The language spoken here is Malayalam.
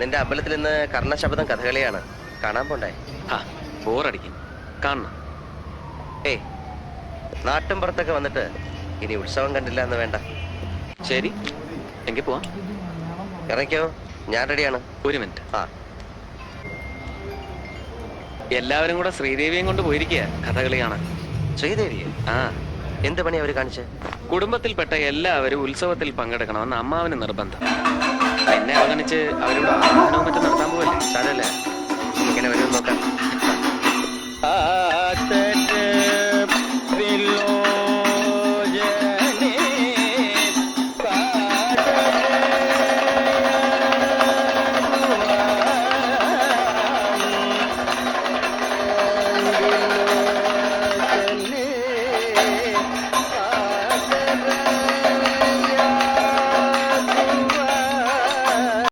നിന്റെ അമ്പലത്തിൽ ഇന്ന് കർണശബ്ദം കഥകളിയാണ്. കാണാൻ പോണ്ടേ? ആ ബോറടിക്കും, കാണണം. ഏയ്, നാട്ടിൻപുറത്തൊക്കെ വന്നിട്ട് ഇനി ഉത്സവം കണ്ടില്ല എന്ന് വേണ്ട. ശരി, എങ്കിൽ പോവാം. ഇറങ്ങിക്കോ, ഞാൻ റെഡിയാണ്. ഒരു മിനിറ്റ്. ആ, എല്ലാവരും കൂടെ ശ്രീദേവിയും കൊണ്ട് പോയിരിക്കുക കഥകളി കാണാൻ. ശ്രീദേവിയെ ആ, എന്ത് പണി അവര് കാണിച്ച്? കുടുംബത്തിൽപ്പെട്ട എല്ലാവരും ഉത്സവത്തിൽ പങ്കെടുക്കണമെന്ന് അമ്മാവന് നിർബന്ധം. എന്നെ അവഗണിച്ച് അവരോട് ആഹ്വാനവും മറ്റും നടത്താൻ പോവല്ലേ? സാരല്ലേ, ഇങ്ങനെ വരുമെന്ന് നോക്കാം.